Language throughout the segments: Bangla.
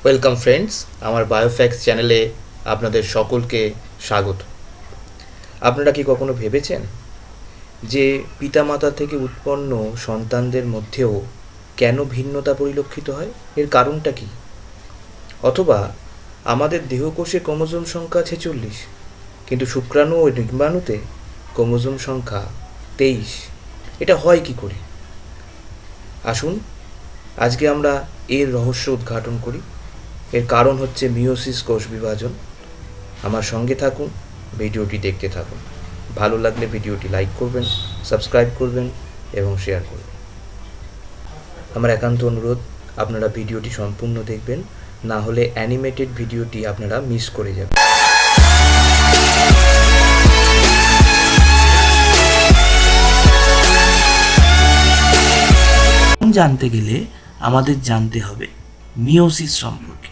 ওয়েলকাম ফ্রেন্ডস, আমার বায়োফ্যাক্স চ্যানেলে আপনাদের সকলকে স্বাগত। আপনারা কি কখনো ভেবেছেন যে পিতামাতা থেকে উৎপন্ন সন্তানদের মধ্যেও কেন ভিন্নতা পরিলক্ষিত হয়? এর কারণটা কি? অথবা আমাদের দেহকোষে ক্রোমোজোম সংখ্যা 46, কিন্তু শুক্রাণু ও ডিম্বাণুতে ক্রোমোজোম সংখ্যা 23। এটা হয় কি করে? আসুন আজকে আমরা এর রহস্য উদ্ঘাটন করি। এর কারণ হচ্ছে মিয়োসিস কোষ বিভাজন। আমার সঙ্গে থাকুন, ভিডিওটি দেখতে থাকুন। ভালো লাগলে ভিডিওটি লাইক করবেন, সাবস্ক্রাইব করবেন এবং শেয়ার করবেন। আমার একান্ত অনুরোধ, আপনারা ভিডিওটি সম্পূর্ণ দেখবেন, না হলে অ্যানিমেটেড ভিডিওটি আপনারা মিস করে যাবেন। জানতে গেলে আমাদের জানতে হবে মিয়োসিস সম্পর্কে।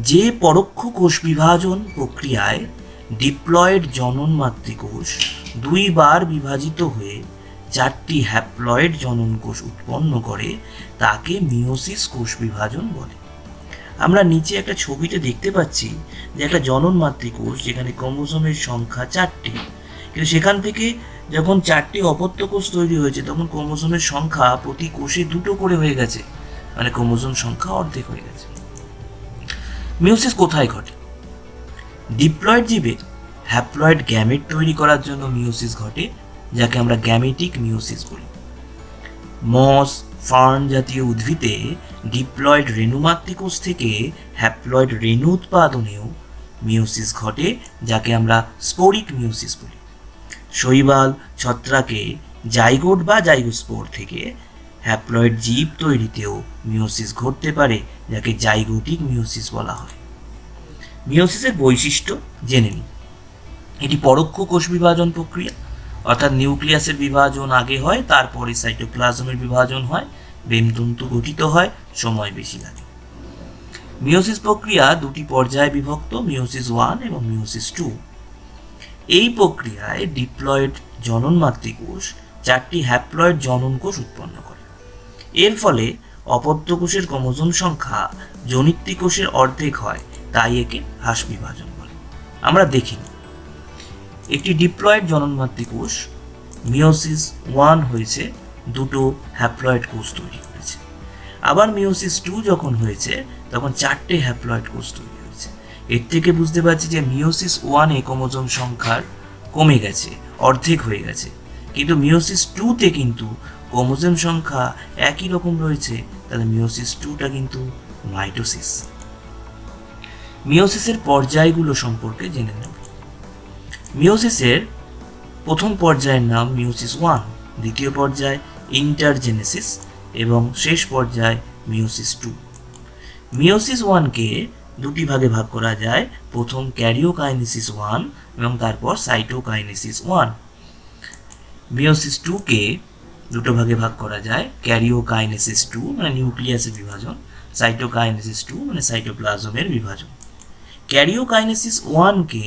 যে পরোক্ষ কোষ বিভাজন প্রক্রিয়ায় ডিপ্লয়েড জনন মাতৃকোষ দুইবার বিভাজিত হয়ে 4টি হ্যাপ্লয়েড জনন কোষ উৎপন্ন করে তাকে মিয়োসিস কোষ বিভাজন বলে। আমরা নিচে একটা ছবিতে দেখতে পাচ্ছি যে একটা জনন মাতৃকোষ যেখানে ক্রোমোজোমের সংখ্যা 4টি, কিন্তু সেখান থেকে যখন 4টি অপত্য কোষ তৈরি হয়েছে তখন ক্রোমোজোমের সংখ্যা প্রতি কোষে 2টো করে হয়ে গেছে, মানে ক্রোমোজোম সংখ্যা অর্ধেক হয়ে গেছে। মিয়োসিস কোথায় ঘটে? ডিপ্লয়েড জীবে হ্যাপ্লয়েড গ্যামেট তৈরি করার জন্য মিয়োসিস ঘটে, যাকে আমরা গ্যামেটিক মিয়োসিস বলি। মস, ফার্ন জাতীয় উদ্ভিদে ডিপ্লয়েড রেণু মাতৃকোষ থেকে হ্যাপ্লয়েড রেণু উৎপাদনেও মিয়োসিস ঘটে, যাকে আমরা স্পোরিক মিয়োসিস বলি। শৈবাল, ছত্রাকে জাইগোট বা জাইগোস্পোর থেকে হ্যাপ্লয়েড জীব তৈরিতেও মিয়োসিস ঘটতে পারে, যাকে জাইগোটিক মিয়োসিস বলা হয়। মিয়োসিসের বৈশিষ্ট্য জেনে নিই। এটি পরোক্ষ কোষ বিভাজন প্রক্রিয়া, অর্থাৎ নিউক্লিয়াসের বিভাজন আগে হয়, তারপরে সাইটোপ্লাজমের বিভাজন হয়, বেমতন্তু গঠিত হয়, সময় বেশি লাগে। মিয়োসিস প্রক্রিয়া দুটি পর্যায়ে বিভক্ত, মিয়োসিস 1 এবং মিয়োসিস 2। এই প্রক্রিয়ায় ডিপ্লয়েড জনন মাতৃকোষ 4টি হ্যাপ্লয়েড জনন কোষ উৎপন্ন করে। এর ফলে অপত্য কোষের ক্রোমোজোম সংখ্যা জনিত্রী কোষের অর্ধেক হয়, তাই একে হ্রাস বিভাজন বলে। আমরা দেখি একটি ডিপ্লয়েড জনন মাতৃকোষ মিয়োসিস 1 হয়েছে, 2টো হ্যাপ্লয়েড কোষ তৈরি করেছে। আবার মিয়োসিস 2 যখন হয়েছে তখন 4টে হ্যাপ্লয়েড কোষ তৈরি হয়েছে। এর থেকে বুঝতে পারছি যে মিয়োসিস 1-এ ক্রোমোজোম সংখ্যার কমে গেছে, অর্ধেক হয়ে গেছে, কিন্তু মিয়োসিস 2-তে কিন্তু ক্রোমোজোম সংখ্যা একই রকম রয়েছে, তাহলে মিয়োসিস 2টা কিন্তু মাইটোসিস। মিয়োসিসের পর্যায়গুলো সম্পর্কে জেনে নেব। মিয়োসিসের প্রথম পর্যায়ের নাম মিয়োসিস 1, দ্বিতীয় পর্যায় ইন্টারজেনেসিস এবং শেষ পর্যায় মিয়োসিস 2। মিয়োসিস 1-কে দুটি ভাগে ভাগ করা যায়, প্রথম ক্যারিওকাইনেসিস 1 এবং তারপর সাইটোকাইনেসিস 1। মিয়োসিস 2-কে দুটো ভাগে ভাগ করা যায়, ক্যারিওকাইনেসিস 2 মানে নিউক্লিয়াসের বিভাজন, সাইটোকাইনেসিস 2 মানে সাইটোপ্লাজমের বিভাজন। ক্যারিওকাইনেসিস 1-কে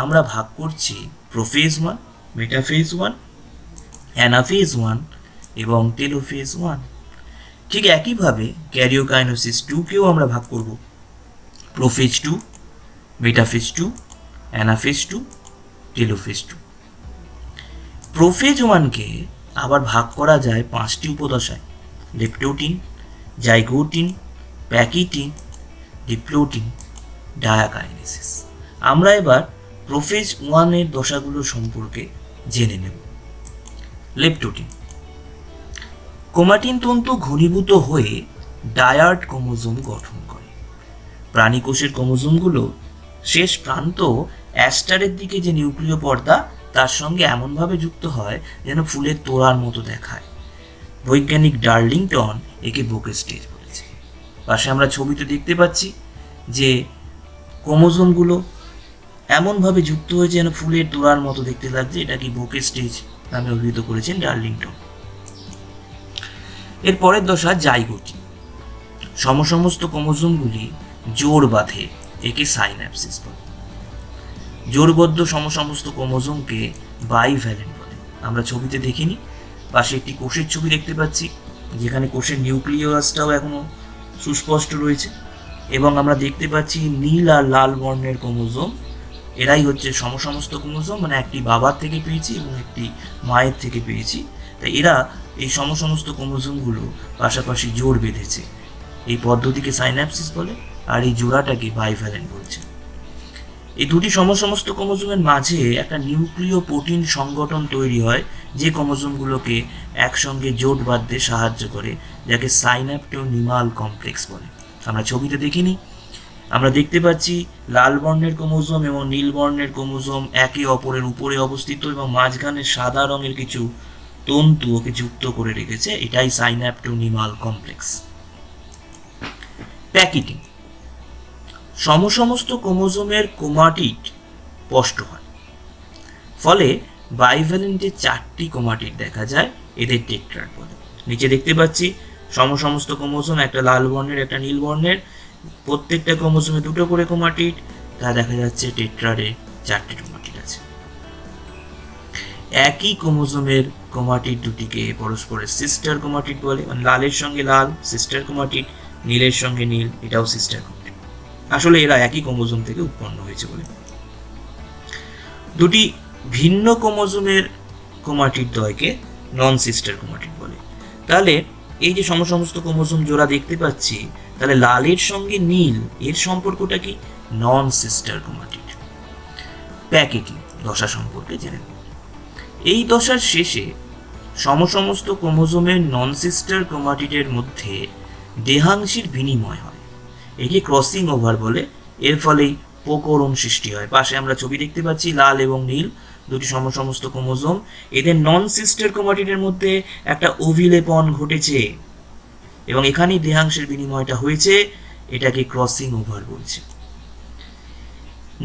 আমরা ভাগ করছি প্রোফেজ 1, মেটাফেজ 1, অ্যানাফেজ 1 এবং টেলোফেজ 1। ঠিক একইভাবে ক্যারিওকাইনেসিস 2-কেও আমরা ভাগ করব prophase 2, metaphase 2, anaphase 2, telophase 2। Prophase 1-কে আবার ভাগ করা যায় 5টি উপদশায়, leptotene, zygotene, pachytene, diplotene, diakinesis. আমরা এবার প্রোফেজ 1-এর দশাগুলো সম্পর্কে জেনে নেব। লেপ্টোটিন, ক্রোমাটিন তন্তু ঘনীভূত হয়ে ডায়ার্ড ক্রোমোজোম গঠন করে। প্রাণী কোষের ক্রোমোজোমগুলো শেষ প্রান্ত অ্যাস্টারের দিকে যে নিউক্লিয় পর্দা তার সঙ্গে এমনভাবে যুক্ত হয় যেন ফুলের তোড়ার মতো দেখায়। বৈজ্ঞানিক ডার্লিংটন একে বোকে স্টেজ বলেছে। পাশে আমরা ছবিতে দেখতে পাচ্ছি যে ক্রোমোজোমগুলো এমনভাবে যুক্ত হয়েছে যেন ফুলের তোড়ার মতো দেখতে লাগছে। এটাকে বোকে স্টেজ নামে অভিহিত করেছেন ডার্লিংটন। এর পরের দশা জাইগোটিন। সমস্ত ক্রোমোজোমগুলি জোড় বাঁধে, একে সাইন্যাপসিস বলে। জোড়বদ্ধ সমস্ত ক্রোমোজোমকে বাইভ্যালেন্ট বলে। আমরা ছবিতে দেখিনি, পাশে একটি কোষের ছবি দেখতে পাচ্ছি যেখানে কোষের নিউক্লিয়াসটাও এখনো সুস্পষ্ট রয়েছে। এবং আমরা দেখতে পাচ্ছি নীল আর লাল বর্ণের ক্রোমোজোম, এরাই হচ্ছে সমসমস্ত ক্রোমোজোম, মানে একটি বাবার থেকে পেয়েছি এবং একটি মায়ের থেকে পেয়েছি। তাই এরা এই সমসমস্ত ক্রোমোজোমগুলো পাশাপাশি জোড় বেঁধেছে। এই পদ্ধতিকে সাইন্যাপসিস বলে, আর এই জোড়াটাকে বাইভ্যালেন্ট বলছে। এই দুটি সমসমস্ত ক্রোমোজোমের মাঝে একটা নিউক্লিয় প্রোটিন সংগঠন তৈরি হয়, যে ক্রোমোজোমগুলোকে একসঙ্গে জোট বাঁধতে সাহায্য করে, যাকে সাইন্যাপটোনিমাল কমপ্লেক্স বলে। আমরা ছবিতে দেখিনি, আমরা দেখতে পাচ্ছি লাল বর্ণের ক্রোমোজোম এবং নীল বর্ণের ক্রোমোজোম একে অপরের উপরে অবস্থিত এবং মাঝখানে সাদা রঙের কিছু তন্তু ওকে যুক্ত করে রেখেছে, এটাই সাইন্যাপটোনিমাল কমপ্লেক্স। প্যাকেটিং, সমসমস্ত ক্রোমোজোমের ক্রোমাটিড স্পষ্ট হয়, ফলে বাইভ্যালেন্টে 4টি ক্রোমাটিড দেখা যায়, এদের টেট্রাড বলে। নিচে দেখতে পাচ্ছি সমসমস্ত ক্রোমোজোম, একটা লাল বর্ণের একটা নীল বর্ণের, প্রত্যেকটা ক্রোমোজোমে 2টো করে ক্রোমাটিড, তা দেখা যাচ্ছে টেট্রাডে 4টে ক্রোমাটিড আছে। একই ক্রোমোজোমের ক্রোমাটিড দুটিকে পরস্পরের সিস্টার ক্রোমাটিড বলে, মানে লালের সঙ্গে লাল সিস্টার ক্রোমাটিড, নীলের সঙ্গে নীল এটাও সিস্টার ক্রোমাটিড। আসলে এরা একই ক্রোমোজোম থেকে উৎপন্ন হয়েছে বলে। দুটি ভিন্ন ক্রোমোজোমের ক্রোমাটিড দ্বয়কে নন সিস্টার ক্রোমাটিড বলে। তাহলে এই যে সমস্ত ক্রোমোজোম জোড়া দেখতে পাচ্ছি, তাহলে লালের সঙ্গে নীল এর সম্পর্কটা কি? নন সিস্টার ক্রোমাটিড। প্যাকেটিং দশা সম্পর্কে জেনে নেব। এই দশার শেষে সমস্ত ক্রোমোজোমের নন সিস্টার ক্রোমাটিডের মধ্যে দেহাংশের বিনিময় হয়, একে ক্রসিং ওভার বলে। এর ফলেই প্রকরণ সৃষ্টি হয়। পাশে আমরা ছবি দেখতে পাচ্ছি লাল এবং নীল দুটি সমস্ত ক্রোমোজোম, এদের নন সিস্টার ক্রোমাটিডের মধ্যে একটা অভিলেপন ঘটেছে এবং এখানেই দেহাংশের বিনিময়টা হয়েছে, এটাকে ক্রসিং ওভার বলছে।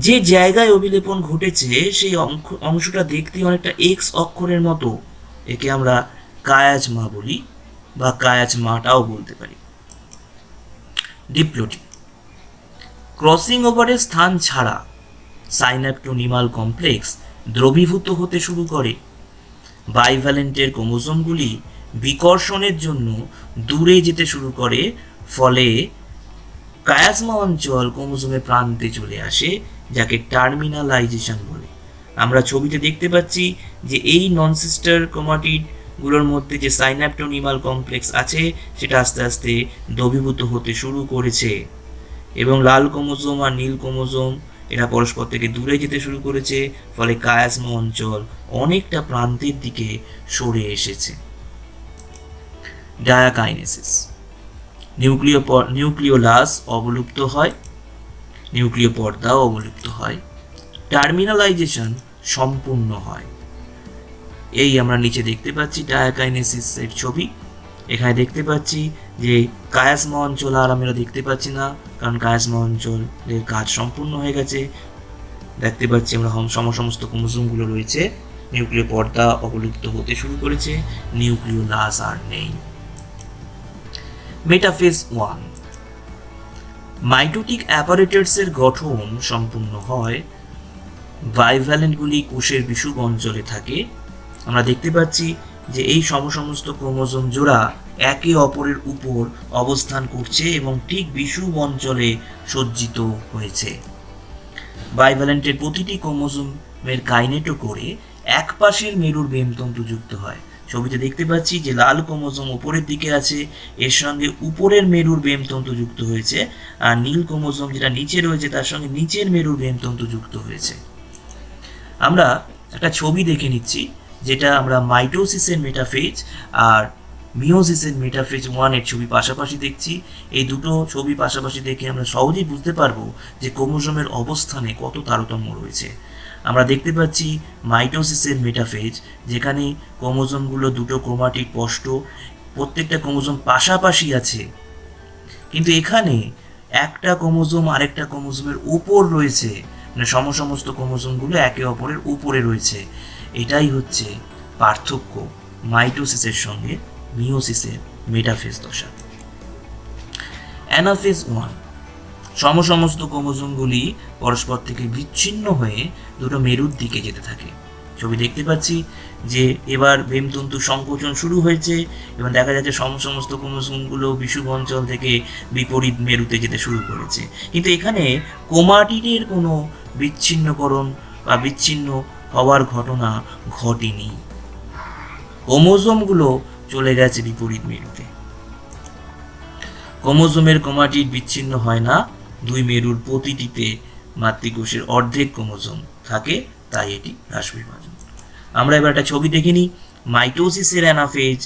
যে জায়গায় অভিলেপন ঘটেছে সেই অংশটা দেখতে অনেকটা এক্স অক্ষরের মতো, একে আমরা কায়াজমা বলি বা কায়াজমাটাও বলতে পারি। ডিপ্লোটিং, ক্রসিং ওভারের স্থান ছাড়া সাইন্যাপটোনিমাল কমপ্লেক্স দ্রবীভূত হতে শুরু করে। বাইভ্যালেন্টের ক্রোমোজোমগুলি বিকর্ষণের জন্য দূরে যেতে শুরু করে, ফলে কায়াজমা অঞ্চল ক্রোমোজোমের প্রান্তে চলে আসে, যাকে টার্মিনালাইজেশন বলে। আমরা ছবিতে দেখতে পাচ্ছি যে এই নন সিস্টার ক্রোমাটিড গুলোর মধ্যে যে সাইন্যাপটোনিমাল কমপ্লেক্স আছে সেটা আস্তে আস্তে দ্রবীভূত হতে শুরু করেছে এবং লাল ক্রোমোজোম আর নীল ক্রোমোজোম এরা পরস্পর থেকে দূরে যেতে শুরু করেছে, ফলে কায়াজমা অঞ্চল অনেকটা প্রান্তের দিকে সরে এসেছে। ডায়াকাইনেসিস, নিউক্লিওলাস অবলুপ্ত হয়, নিউক্লিয় পর্দাও অবলুপ্ত হয়, টার্মিনালাইজেশন সম্পূর্ণ হয়। এই আমরা নিচে দেখতে পাচ্ছি ডায়াকাইনেসিসের ছবি। এখানে দেখতে পাচ্ছি যে কায়াজমা অঞ্চল আর আমরা দেখতে পাচ্ছি না, কারণ কায়াজমা অঞ্চলের কাজ সম্পূর্ণ হয়ে গেছে। দেখতে পাচ্ছি আমরা সমস্ত ক্রোমোজোমগুলো রয়েছে, নিউক্লিয় পর্দা অবলুপ্ত হতে শুরু করেছে, নিউক্লিওলাস আর নেই। মেটাফেজ 1, মাইটোটিক অ্যাপারেটাসের গঠন সম্পূর্ণ হয়। বাইভ্যালেন্টগুলি কোষের বিষুব অঞ্চলে থাকে। আমরা দেখতে পাচ্ছি যে এই সমস্ত ক্রোমোজোম জোড়া একে অপরের উপর অবস্থান করছে এবং ঠিক বিষুব অঞ্চলে সজ্জিত হয়েছে। বাইভ্যালেন্টের প্রতিটি ক্রোমোজোমের কাইনেটোকোরে এক পাশের মেরুর বেমতন্তু যুক্ত হয়। ছবিতে দেখতে পাচ্ছি যে লাল ক্রোমোজোম উপরের দিকে আছে, এর সঙ্গে উপরের মেরুর বেমতন্তু যুক্ত হয়েছে, আর নীল ক্রোমোজোম যেটা নিচে রয়েছে তার সঙ্গে নিচের মেরুর বেমতন্তু যুক্ত হয়েছে। আমরা একটা ছবি দেখে নিচ্ছি, যেটা আমরা মাইটোসিসের মেটাফেজ আর মিওসিসের মেটাফেজ 1 এর ছবি পাশাপাশি দেখছি। এই দুটো ছবি পাশাপাশি দেখে আমরা সহজেই বুঝতে পারবো যে ক্রোমোজোমের অবস্থানে কত তারতম্য রয়েছে। আমরা দেখতে পাচ্ছি মাইটোসিসের মেটাফেজ, যেখানে ক্রোমোজোমগুলো দুটো ক্রোমাটিড স্পষ্ট, প্রত্যেকটা ক্রোমোজোম পাশাপাশি আছে, কিন্তু এখানে একটা ক্রোমোজোম আরেকটা ক্রোমোজোমের উপর রয়েছে, মানে সমস্ত ক্রোমোজোমগুলো একে অপরের উপরে রয়েছে। এটাই হচ্ছে পার্থক্য মাইটোসিসের সঙ্গে মিওসিসের মেটাফেজ দশা। অ্যানাফেজ 1, সমস্ত ক্রোমোজোমগুলি পরস্পর থেকে বিচ্ছিন্ন হয়ে দুটো মেরুর দিকে যেতে থাকে। ছবি দেখতে পাচ্ছি যে এবার ভীমতন্তু সংকোচন শুরু হয়েছে এবং দেখা যাচ্ছে সমস্ত ক্রোমোসোমগুলো বিষুব অঞ্চল থেকে বিপরীত মেরুতে যেতে শুরু করেছে। কিন্তু এখানে ক্রোমাটিডের কোনো বিচ্ছিন্নকরণ বা বিচ্ছিন্ন হওয়ার ঘটনা ঘটেনি। ক্রোমোসোমগুলো চলে গেছে বিপরীত মেরুতে। ক্রোমোসোমের ক্রোমাটিড বিচ্ছিন্ন হয় না, দুই মেরুর প্রতিটিতে মাতৃকোষের অর্ধেক ক্রোমোসোম থাকে, তাই এটি হ্রাস বিভাজন। আমরা এবার একটা ছবি দেখে নিই, মাইটোসিসের অ্যানাফেজ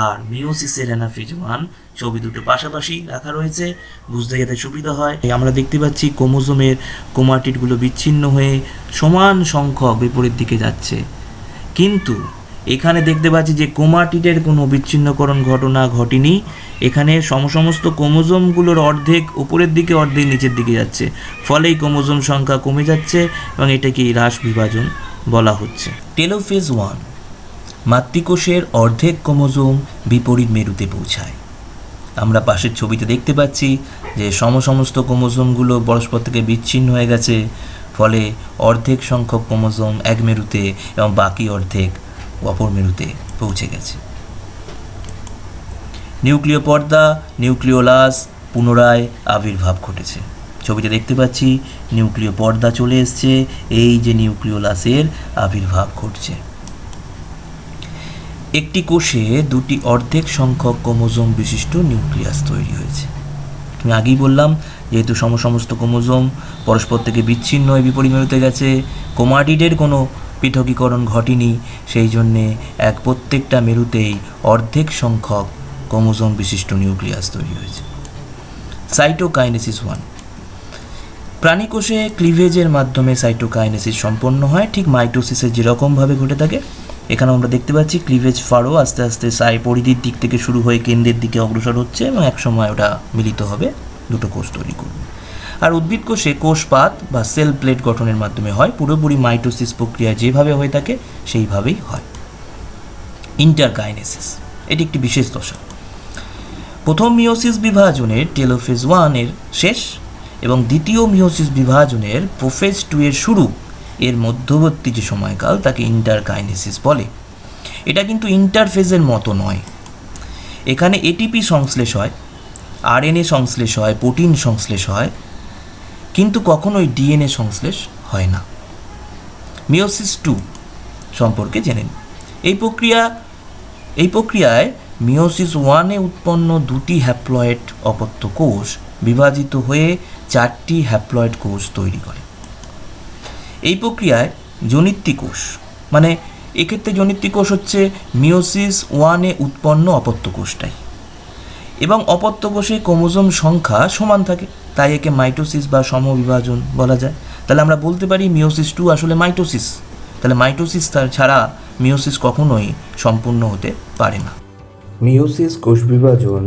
আর মিওসিসের অ্যানাফেজ 1, ছবি দুটো পাশাপাশি রাখা রয়েছে, বুঝতে যাতে সুবিধা হয়। আমরা দেখতে পাচ্ছি ক্রোমোসোমের ক্রোমাটিডগুলো বিচ্ছিন্ন হয়ে সমান সংখ্যক বিপরীত দিকে যাচ্ছে, কিন্তু এখানে দেখতে পাচ্ছি যে ক্রোমাটিডের কোনো বিচ্ছিন্নকরণ ঘটনা ঘটেনি। এখানে সমস্ত ক্রোমোসোমগুলোর অর্ধেক উপরের দিকে, অর্ধেক নিচের দিকে যাচ্ছে, ফলে এই ক্রোমোসোম সংখ্যা কমে যাচ্ছে এবং এটাকে হ্রাস বিভাজন বলা হচ্ছে। টেলোফেজ 1, মাতৃকোষের অর্ধেক ক্রোমোসোম বিপরীত মেরুতে পৌঁছায়। আমরা পাশের ছবিতে দেখতে পাচ্ছি যে সমস্ত ক্রোমোসোমগুলো পরস্পর থেকে বিচ্ছিন্ন হয়ে গেছে, ফলে অর্ধেক সংখ্যক ক্রোমোসোম এক মেরুতে এবং বাকি অর্ধেক অপর মেরুতে পৌঁছে গেছে। নিউক্লিয় পর্দা, নিউক্লিওলাস পুনরায় আবির্ভাব ঘটেছে। ছবিতে দেখতে পাচ্ছি নিউক্লিয় পর্দা চলে এসছে, এই যে নিউক্লিওলাসের আবির্ভাব ঘটছে। একটি কোষে দুটি অর্ধেক সংখ্যক ক্রোমোসোম বিশিষ্ট নিউক্লিয়াস তৈরি হয়েছে। আমি আগেই বললাম, যেহেতু সমস্ত ক্রোমোসোম পরস্পর থেকে বিচ্ছিন্ন হয়ে বিপরীত মেরুতে গেছে, ক্রোমাটিডের কোনো পৃথকীকরণ ঘটেনি, সেই জন্যে প্রত্যেকটা মেরুতেই অর্ধেক সংখ্যক ক্রোমোসোম বিশিষ্ট নিউক্লিয়াস তৈরি হয়েছে। সাইটোকাইনেসিস 1, প্রাণীকোষে ক্লিভেজের মাধ্যমে সাইটোকাইনেসিস সম্পন্ন হয়, ঠিক মাইটোসিসের যেরকমভাবে ঘটে থাকে। এখানে আমরা দেখতে পাচ্ছি ক্লিভেজ ফারো আস্তে আস্তে পরিধির দিক থেকে শুরু হয়ে কেন্দ্রের দিকে অগ্রসর হচ্ছে এবং একসময় ওটা মিলিত হবে, দুটো কোষ তৈরি করবে। আর উদ্ভিদ কোষে কোষপাত বা সেল প্লেট গঠনের মাধ্যমে হয়, পুরোপুরি মাইটোসিস প্রক্রিয়া যেভাবে হয়ে থাকে সেইভাবেই হয়। ইন্টারকাইনেসিস, এটি একটি বিশেষ দশা। প্রথম মিওসিস বিভাজনের টেলোফেজ 1 এর শেষ এবং দ্বিতীয় মিওসিস বিভাজনের প্রোফেজ 2 এর শুরু, এর মধ্যবর্তী যে সময়কাল তাকে ইন্টারকাইনেসিস বলে। এটা কিন্তু ইন্টারফেজের মতো নয়। এখানে এটিপি সংশ্লেষ হয়, আরএনএ সংশ্লেষ হয়, প্রোটিন সংশ্লেষ হয়, কিন্তু কখনোই ডিএনএ সংশ্লেষ হয় না। মিওসিস 2 সম্পর্কে জেনে নিন। এই প্রক্রিয়ায় মিওসিস 1-এ উৎপন্ন দুটি হ্যাপ্লয়েড অপত্য কোষ বিভাজিত হয়ে 4টি হ্যাপ্লয়েড কোষ তৈরি করে। এই প্রক্রিয়ায় জনিত্রী কোষ, মানে এক্ষেত্রে জনিত্রী কোষ হচ্ছে মিওসিস 1-এ উৎপন্ন অপত্য কোষটাই, এবং অপত্য কোষে ক্রোমোসোম সংখ্যা সমান থাকে, তাই একে মাইটোসিস বা সমবিভাজন বলা যায়। তাহলে আমরা বলতে পারি মিওসিস 2 আসলে মাইটোসিস। তাহলে মাইটোসিস ছাড়া মিওসিস কখনোই সম্পূর্ণ হতে পারে না। মিওসিস কোষ বিভাজন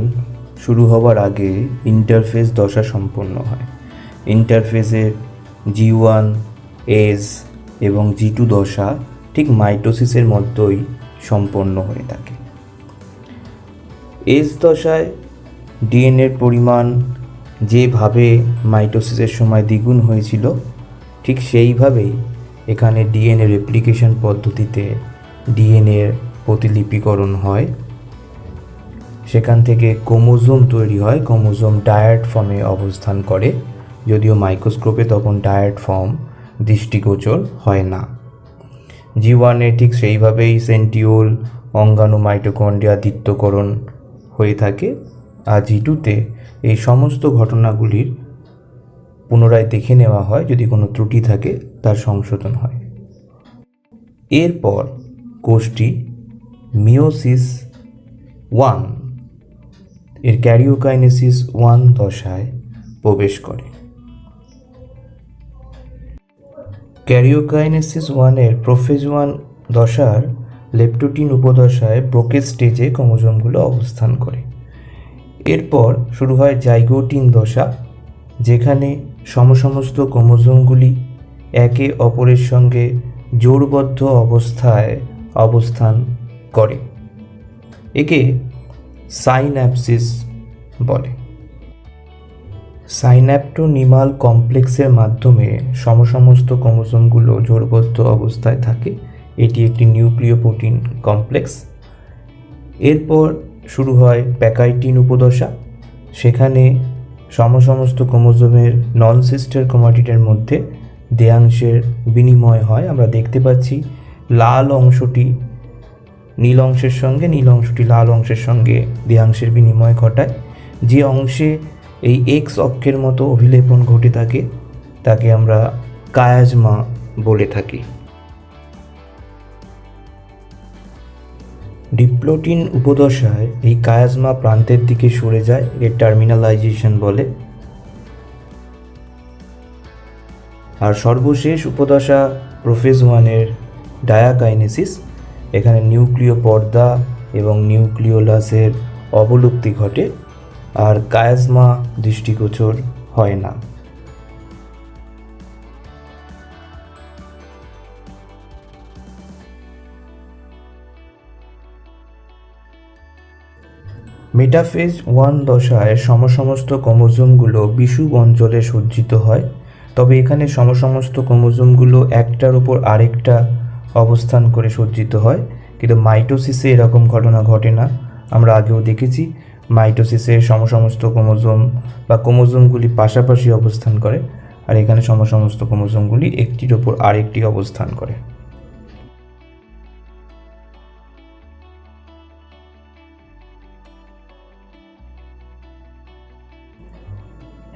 শুরু হওয়ার আগে ইন্টারফেজ দশা সম্পন্ন হয়। ইন্টারফেজের G1, S এবং G2 দশা ঠিক মাইটোসিসের মধ্যেই সম্পন্ন হয়ে থাকে। এস দশায় ডিএনএর পরিমাণ যেভাবে মাইটোসিসের সময় দ্বিগুণ হয়েছিল, ঠিক সেইভাবেই এখানে ডিএনএ রেপ্লিকেশন পদ্ধতিতে ডিএনএর প্রতিলিপিকরণ হয়। সেখান থেকে ক্রোমোসোম তৈরি হয়, ক্রোমোসোম ডায়াড ফর্মে অবস্থান করে, যদিও মাইক্রোস্কোপে তখন ডায়াড ফর্ম দৃষ্টিগোচর হয় না। G1-এ ঠিক সেইভাবেই সেন্টিওল, অঙ্গাণু, মাইটোকন্ড্রিয়া দ্বিত্বকরণ হয়ে থাকে। আর G2-তে এই সমস্ত ঘটনাগুলির পুনরায় দেখে নেওয়া হয়, যদি কোনো ত্রুটি থাকে তার সংশোধন হয়। এরপর কোষটি মিওসিস 1 এর ক্যারিওকাইনেসিস 1 দশায় প্রবেশ করে। ক্যারিওকাইনেসিস 1-এর প্রোফেজ 1 দশার লেপ্টোটিন উপদশায় ব্রোকেজ স্টেজে ক্রোমোসোমগুলো অবস্থান করে। এরপর শুরু হয় জাইগোটিন দশা, যেখানে সমস্ত ক্রোমোসোমগুলি একে অপরের সঙ্গে জোড়বদ্ধ অবস্থায় অবস্থান করে। একে সাইন্যাপসিস বলে। সাইন্যাপ্টোনিমাল কমপ্লেক্সের মাধ্যমে সমস্ত ক্রোমোসোমগুলো জোড়বদ্ধ অবস্থায় থাকে এটি একটি নিউক্লিয় প্রোটিন কমপ্লেক্স। এরপর শুরু হয় প্যাকাইটিন উপদশা। সেখানে সমস্ত ক্রোমোজোমের নন সিস্টার ক্রোমাটিডের মধ্যে দেহাংশের বিনিময় হয়। আমরা দেখতে পাচ্ছি লাল অংশটি নীল অংশের সঙ্গে, নীল অংশটি লাল অংশের সঙ্গে দেহাংশের বিনিময় ঘটায়। যে অংশে এই এক্স অক্ষের মতো অভিলেপন ঘটে থাকে তাকে আমরা কায়াজমা বলে থাকি। ডিপ্লোটিন উপদশায় এই কায়াজমা প্রান্তের দিকে সরে যায়, এর টার্মিনালাইজেশন বলে। আর সর্বশেষ উপদশা প্রোফেজ 1-এর ডায়াকাইনেসিস। এখানে নিউক্লিয় পর্দা এবং নিউক্লিওলাসের অবলুপ্তি ঘটে, আর কায়াজমা দৃষ্টিগোচর হয় না। মেটাফেজ 1 দশায় সমস্ত ক্রোমোজোমগুলো বিষুব অঞ্চলে সজ্জিত হয়। তবে এখানে সমস্ত ক্রোমোজোমগুলো একটার উপর আরেকটা অবস্থান করে সজ্জিত হয়, কিন্তু মাইটোসিসে এরকম ঘটনা ঘটে না। আমরা আগেও দেখেছি মাইটোসিসে সমস্ত ক্রোমোজোম বা ক্রোমোজোমগুলি পাশাপাশি অবস্থান করে, আর এখানে সমস্ত ক্রোমোজোমগুলি একটির ওপর আরেকটি অবস্থান করে।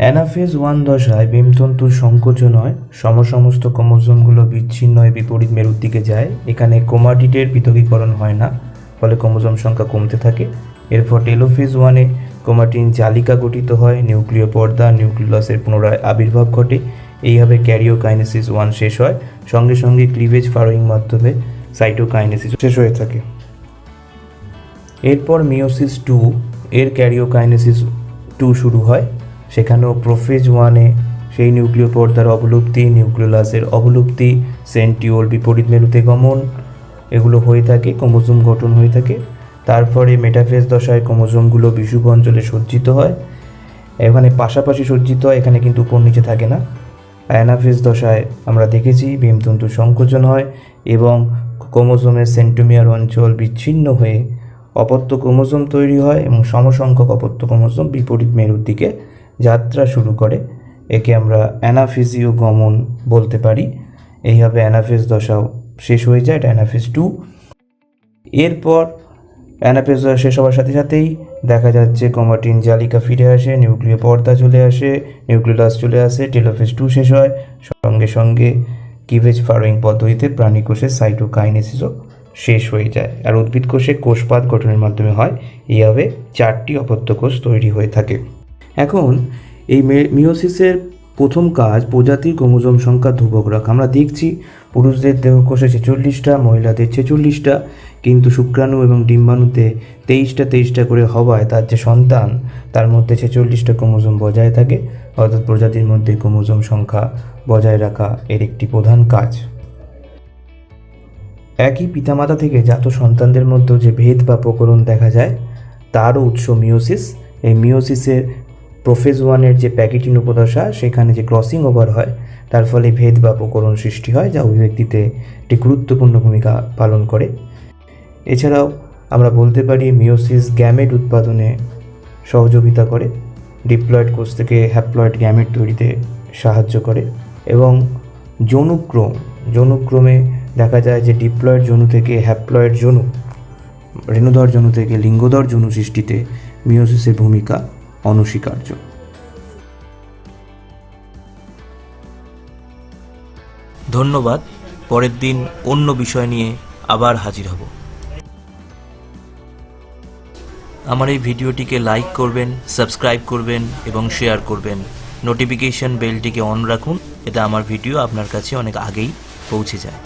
অ্যানাফেজ 1 দশায় বেমতন্তুর সংকোচন হয়, সমস্ত ক্রোমোজোমগুলো বিচ্ছিন্ন হয়ে বিপরীত মেরুর দিকে যায়। এখানে ক্রোমাটিডের পৃথকীকরণ হয় না, ফলে ক্রোমোজোম সংখ্যা কমতে থাকে। এরপর টেলোফেজ 1-এ ক্রোমাটিন জালিকা গঠিত হয়, নিউক্লিয় পর্দা নিউক্লিয়াসের পুনরায় আবির্ভাব ঘটে। এইভাবে ক্যারিওকাইনেসিস 1 শেষ হয়। সঙ্গে ক্লিভেজ ফারোয়িং মাধ্যমে সাইটোকাইনেসিস শেষ হয়ে থাকে। এরপর মিওসিস 2 এর ক্যারিওকাইনেসিস 2 শুরু হয়। সেখানেও প্রোফেজ 1-এ সেই নিউক্লিয় পর্দার অবলুপ্তি, নিউক্লিওলাসের অবলুপ্তি, সেন্টিওল বিপরীত মেরুতে গমন এগুলো হয়ে থাকে, ক্রোমোজোম গঠন হয়ে থাকে। তারপরে মেটাফেজ দশায় ক্রোমোজোমগুলো বিষুব অঞ্চলে সজ্জিত হয়, এখানে পাশাপাশি সজ্জিত হয়, এখানে কিন্তু উপর নিচে থাকে না। অ্যানাফেজ দশায় আমরা দেখেছি বেমতন্তু সংকোচন হয় এবং ক্রোমোজোমের সেন্টোমিয়ার অঞ্চল বিচ্ছিন্ন হয়ে অপত্য ক্রোমোজোম তৈরি হয় এবং সমসংখ্যক অপত্য ক্রোমোজোম বিপরীত মেরুর দিকে যাত্রা শুরু করে। একে আমরা অ্যানাফেজীয় গমন বলতে পারি। এইভাবে অ্যানাফেজ দশাও শেষ হয়ে যায়, এটা অ্যানাফেজ 2। এরপর অ্যানাফেজ দশা শেষ হওয়ার সাথেই দেখা যাচ্ছে ক্রোমাটিন জালিকা ফিরে আসে, নিউক্লিয় পর্দা চলে আসে, নিউক্লিয়াস চলে আসে, টেলোফেজ 2 শেষ হয়। সঙ্গে ক্লিভেজ ফারোয়িং পদ্ধতিতে প্রাণী কোষের সাইটোকাইনেসিসও শেষ হয়ে যায়, আর উদ্ভিদ কোষে কোষপাত গঠনের মাধ্যমে হয়। এইভাবে 4টি অপত্য কোষ তৈরি হয়ে থাকে। এখন এই মিওসিসের প্রথম কাজ প্রজাতির ক্রোমোজোম সংখ্যা ধ্রুবক রাখা। আমরা দেখছি পুরুষদের দেহকোষে 46টা, মহিলাদের 46টা, কিন্তু শুক্রাণু এবং ডিম্বাণুতে 23টা করে হওয়ায় তার যে সন্তান তার মধ্যে 46টা ক্রোমোজোম বজায় থাকে। অর্থাৎ প্রজাতির মধ্যে ক্রোমোজোম সংখ্যা বজায় রাখা এর একটি প্রধান কাজ। একই পিতামাতা থেকে জাত সন্তানদের মধ্যে যে ভেদ বা প্রকরণ দেখা যায় তারও উৎস মিওসিস। এই মিওসিসের প্রোফেজ 1-এর যে প্যাকেটিন উপদশা সেখানে যে ক্রসিং ওভার হয় তার ফলে ভেদ বা প্রকরণ সৃষ্টি হয়, যা অভিব্যক্তিতে একটি গুরুত্বপূর্ণ ভূমিকা পালন করে। এছাড়াও আমরা বলতে পারি মিওসিস গ্যামেট উৎপাদনে সহযোগিতা করে, ডিপ্লয়েড কোষ থেকে হ্যাপ্লয়েড গ্যামেট তৈরিতে সাহায্য করে। এবং যৌনুক্রমে দেখা যায় যে ডিপ্লয়েড যৌনু থেকে হ্যাপ্লয়েড যৌনু, রেণুধর যৌনু থেকে লিঙ্গধর যৌনু সৃষ্টিতে মিওসিসের ভূমিকা অনস্বীকার্য। ধন্যবাদ। পরের দিন অন্য বিষয় নিয়ে আবার হাজির হব। আমার এই ভিডিওটিকে লাইক করবেন, সাবস্ক্রাইব করবেন এবং শেয়ার করবেন। নোটিফিকেশন বেলটিকে অন রাখুন, এতে আমার ভিডিও আপনার কাছে অনেক আগেই পৌঁছে যায়।